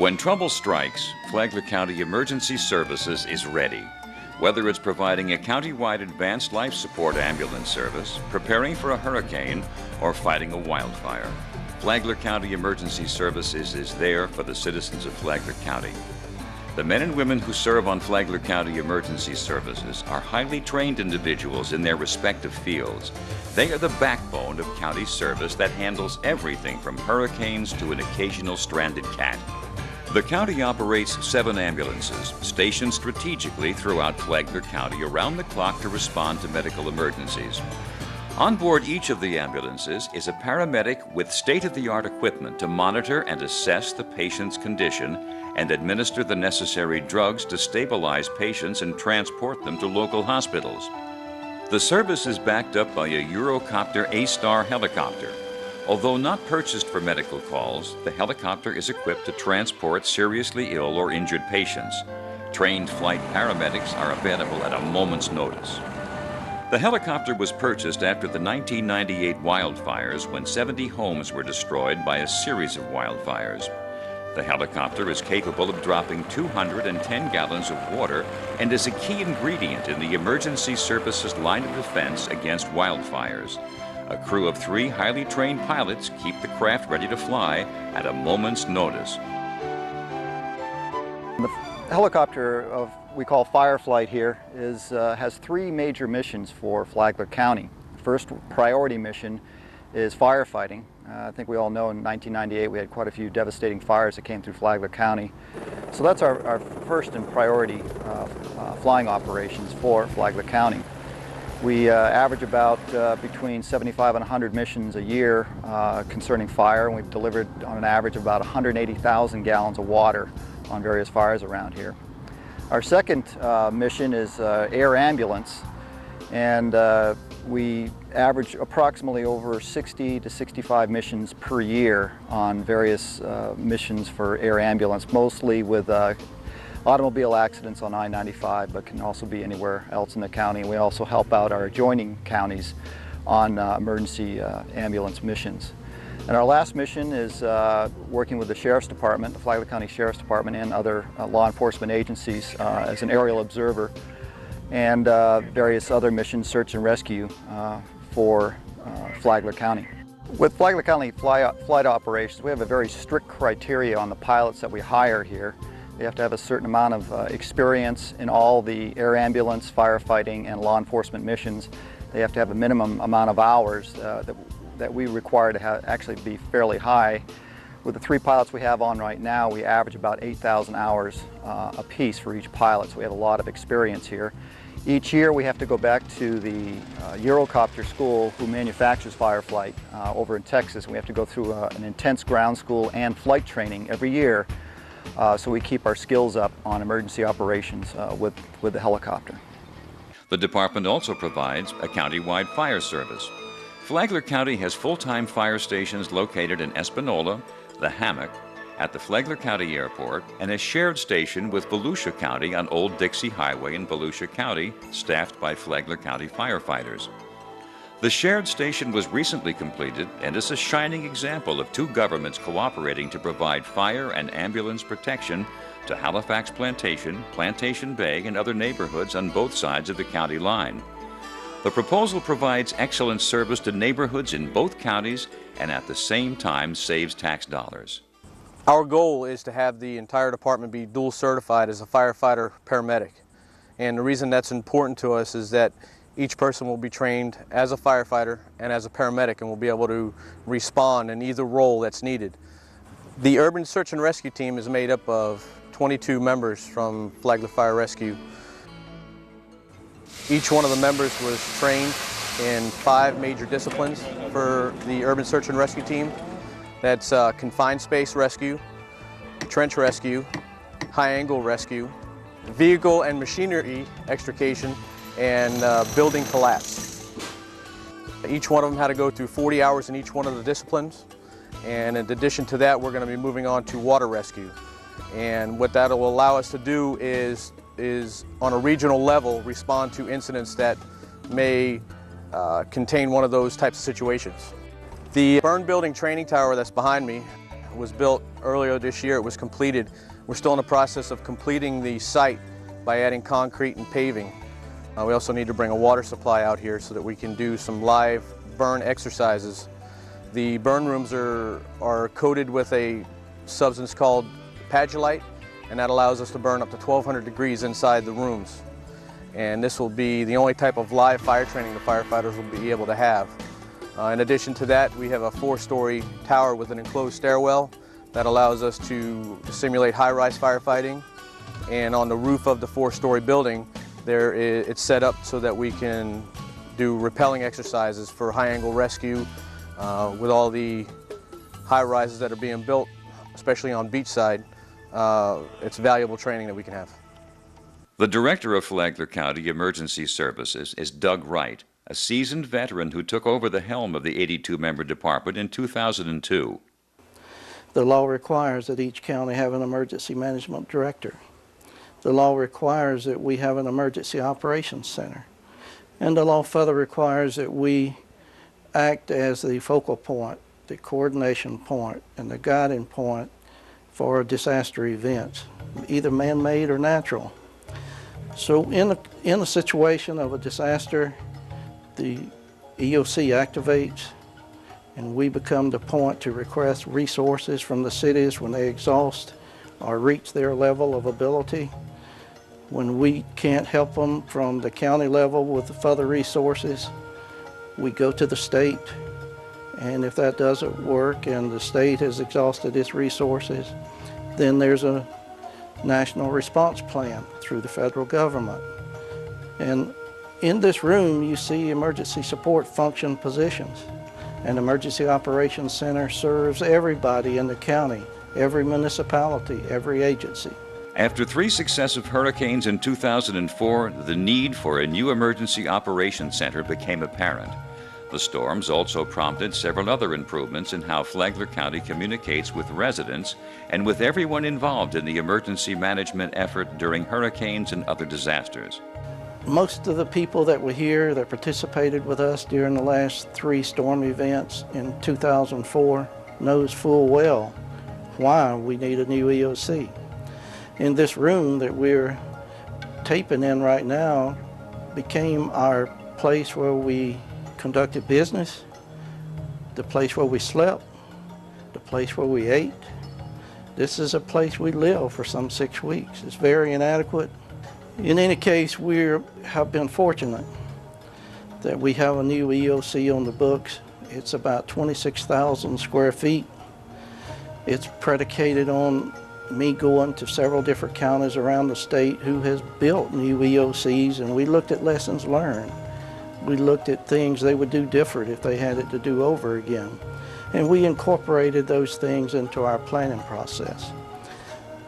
When trouble strikes, Flagler County Emergency Services is ready. Whether it's providing a county-wide advanced life support ambulance service, preparing for a hurricane, or fighting a wildfire, Flagler County Emergency Services is there for the citizens of Flagler County. The men and women who serve on Flagler County Emergency Services are highly trained individuals in their respective fields. They are the backbone of county service that handles everything from hurricanes to an occasional stranded cat. The county operates 7 ambulances, stationed strategically throughout Flagler County around the clock to respond to medical emergencies. On board each of the ambulances is a paramedic with state-of-the-art equipment to monitor and assess the patient's condition and administer the necessary drugs to stabilize patients and transport them to local hospitals. The service is backed up by a Eurocopter A-Star helicopter. Although not purchased for medical calls, the helicopter is equipped to transport seriously ill or injured patients. Trained flight paramedics are available at a moment's notice. The helicopter was purchased after the 1998 wildfires when 70 homes were destroyed by a series of wildfires. The helicopter is capable of dropping 210 gallons of water and is a key ingredient in the emergency services line of defense against wildfires. A crew of 3 highly trained pilots keep the craft ready to fly at a moment's notice. The helicopter we call Fireflight here has 3 major missions for Flagler County. The first priority mission is firefighting. I think we all know in 1998 we had quite a few devastating fires that came through Flagler County. So that's our first and priority flying operations for Flagler County. We average about between 75 and 100 missions a year concerning fire, and we've delivered on an average of about 180,000 gallons of water on various fires around here. Our second mission is air ambulance, and we average approximately over 60 to 65 missions per year on various missions for air ambulance, mostly with automobile accidents on I-95, but can also be anywhere else in the county. We also help out our adjoining counties on emergency ambulance missions. And our last mission is working with the Sheriff's Department, the Flagler County Sheriff's Department, and other law enforcement agencies as an aerial observer, and various other missions, search and rescue for Flagler County. With Flagler County flight operations, we have a very strict criteria on the pilots that we hire here. They have to have a certain amount of experience in all the air ambulance, firefighting, and law enforcement missions. They have to have a minimum amount of hours that we require to actually be fairly high. With the 3 pilots we have on right now, we average about 8,000 hours apiece for each pilot, so we have a lot of experience here. Each year we have to go back to the Eurocopter school who manufactures Fireflight over in Texas. We have to go through an intense ground school and flight training every year, so we keep our skills up on emergency operations with the helicopter. The department also provides a county-wide fire service. Flagler County has full-time fire stations located in Espanola, the Hammock, at the Flagler County Airport, and a shared station with Volusia County on Old Dixie Highway in Volusia County, staffed by Flagler County firefighters. The shared station was recently completed and is a shining example of 2 governments cooperating to provide fire and ambulance protection to Halifax Plantation, Plantation Bay, and other neighborhoods on both sides of the county line. The proposal provides excellent service to neighborhoods in both counties and at the same time saves tax dollars. Our goal is to have the entire department be dual certified as a firefighter paramedic. And the reason that's important to us is that each person will be trained as a firefighter and as a paramedic and will be able to respond in either role that's needed. The Urban Search and Rescue Team is made up of 22 members from Flagler Fire Rescue. Each one of the members was trained in 5 major disciplines for the Urban Search and Rescue Team. That's confined space rescue, trench rescue, high-angle rescue, vehicle and machinery extrication, and building collapse. Each one of them had to go through 40 hours in each one of the disciplines, and in addition to that, we're going to be moving on to water rescue. And what that will allow us to do is on a regional level respond to incidents that may contain one of those types of situations. The burn building training tower that's behind me was built earlier this year. It was completed. We're still in the process of completing the site by adding concrete and paving. We also need to bring a water supply out here so that we can do some live burn exercises. The burn rooms are coated with a substance called Pagilite, and that allows us to burn up to 1,200 degrees inside the rooms. And this will be the only type of live fire training the firefighters will be able to have. In addition to that, we have a 4-story tower with an enclosed stairwell that allows us to simulate high-rise firefighting. And on the roof of the 4-story building, it's set up so that we can do rappelling exercises for high-angle rescue. With all the high-rises that are being built, especially on beachside, it's valuable training that we can have. The director of Flagler County Emergency Services is Doug Wright, a seasoned veteran who took over the helm of the 82-member department in 2002. The law requires that each county have an emergency management director. The law requires that we have an emergency operations center. And the law further requires that we act as the focal point, the coordination point, and the guiding point for disaster events, either man-made or natural. So in a situation of a disaster, the EOC activates and we become the point to request resources from the cities when they exhaust or reach their level of ability. When we can't help them from the county level with further resources, we go to the state, and if that doesn't work and the state has exhausted its resources, then there's a national response plan through the federal government. And in this room you see emergency support function positions. An emergency operations center serves everybody in the county, every municipality, every agency. After 3 successive hurricanes in 2004, the need for a new emergency operations center became apparent. The storms also prompted several other improvements in how Flagler County communicates with residents and with everyone involved in the emergency management effort during hurricanes and other disasters. Most of the people that were here that participated with us during the last 3 storm events in 2004 knows full well why we need a new EOC. In this room that we're taping in right now became our place where we conducted business, the place where we slept, the place where we ate. This is a place we lived for some 6 weeks. It's very inadequate. In any case, we have been fortunate that we have a new EOC on the books. It's about 26,000 square feet. It's predicated on me going to several different counties around the state who has built new EOCs, and we looked at lessons learned. We looked at things they would do different if they had it to do over again. And we incorporated those things into our planning process.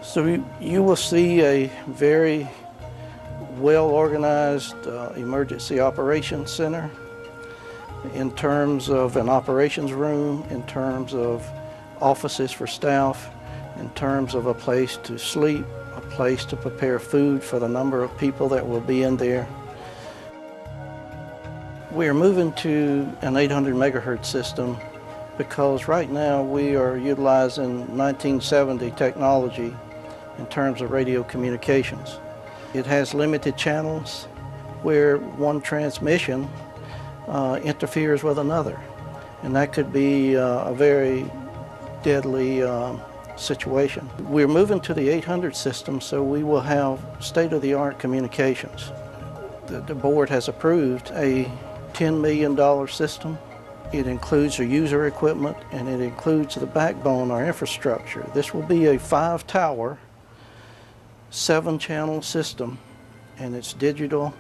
So you will see a very well-organized emergency operations center in terms of an operations room, in terms of offices for staff, in terms of a place to sleep, a place to prepare food for the number of people that will be in there. We are moving to an 800 megahertz system because right now we are utilizing 1970 technology in terms of radio communications. It has limited channels where one transmission interferes with another, and that could be a very deadly situation. We're moving to the 800 system, so we will have state-of-the-art communications. The board has approved a $10 million system. It includes the user equipment and it includes the backbone, our infrastructure. This will be a 5-tower, 7-channel system, and it's digital.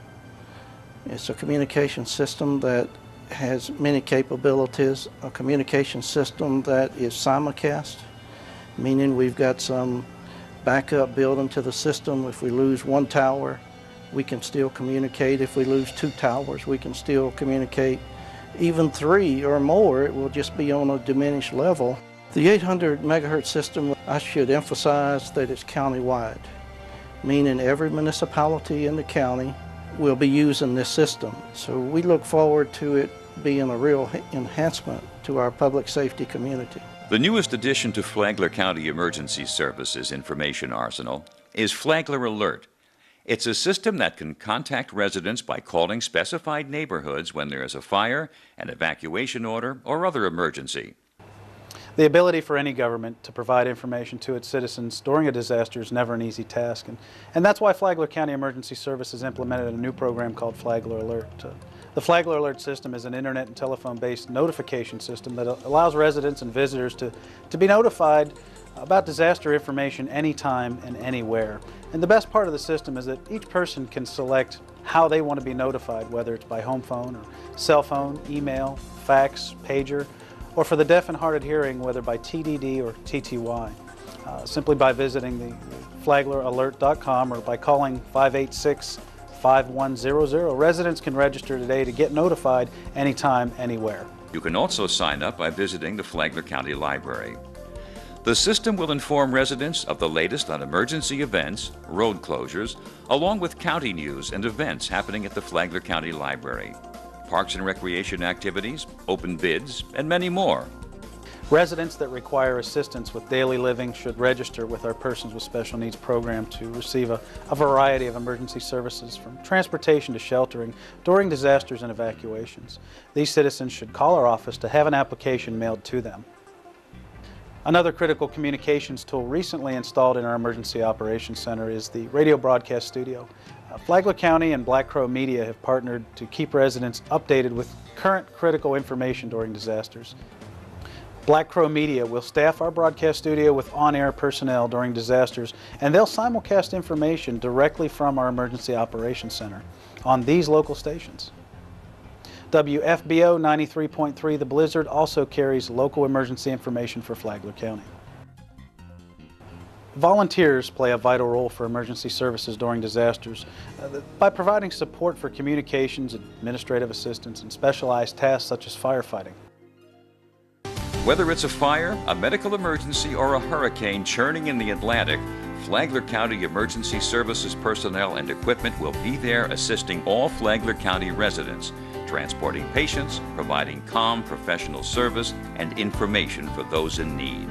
It's a communication system that has many capabilities, a communication system that is simulcast, meaning we've got some backup built into the system. If we lose 1 tower, we can still communicate. If we lose 2 towers, we can still communicate. Even 3 or more, it will just be on a diminished level. The 800 megahertz system, I should emphasize that it's countywide, meaning every municipality in the county will be using this system. So we look forward to it being a real enhancement to our public safety community. The newest addition to Flagler County Emergency Services information arsenal is Flagler Alert. It's a system that can contact residents by calling specified neighborhoods when there is a fire, an evacuation order, or other emergency. The ability for any government to provide information to its citizens during a disaster is never an easy task, and that's why Flagler County Emergency Services implemented a new program called Flagler Alert. The Flagler Alert system is an internet and telephone-based notification system that allows residents and visitors to be notified about disaster information anytime and anywhere. And the best part of the system is that each person can select how they want to be notified, whether it's by home phone or cell phone, email, fax, pager, or for the deaf and hard of hearing, whether by TDD or TTY. Simply by visiting the flagleralert.com or by calling 586-5100, residents can register today to get notified anytime, anywhere. You can also sign up by visiting the Flagler County Library. The system will inform residents of the latest on emergency events, road closures, along with county news and events happening at the Flagler County Library, parks and recreation activities, open bids, and many more. Residents that require assistance with daily living should register with our Persons with Special Needs program to receive a variety of emergency services, from transportation to sheltering during disasters and evacuations. These citizens should call our office to have an application mailed to them. Another critical communications tool recently installed in our Emergency Operations Center is the Radio Broadcast Studio. Flagler County and Black Crow Media have partnered to keep residents updated with current critical information during disasters. Black Crow Media will staff our broadcast studio with on-air personnel during disasters, and they'll simulcast information directly from our Emergency Operations Center on these local stations. WFBO 93.3 The Blizzard also carries local emergency information for Flagler County. Volunteers play a vital role for emergency services during disasters by providing support for communications, administrative assistance, and specialized tasks such as firefighting. Whether it's a fire, a medical emergency, or a hurricane churning in the Atlantic, Flagler County Emergency Services personnel and equipment will be there assisting all Flagler County residents, transporting patients, providing calm professional service and information for those in need.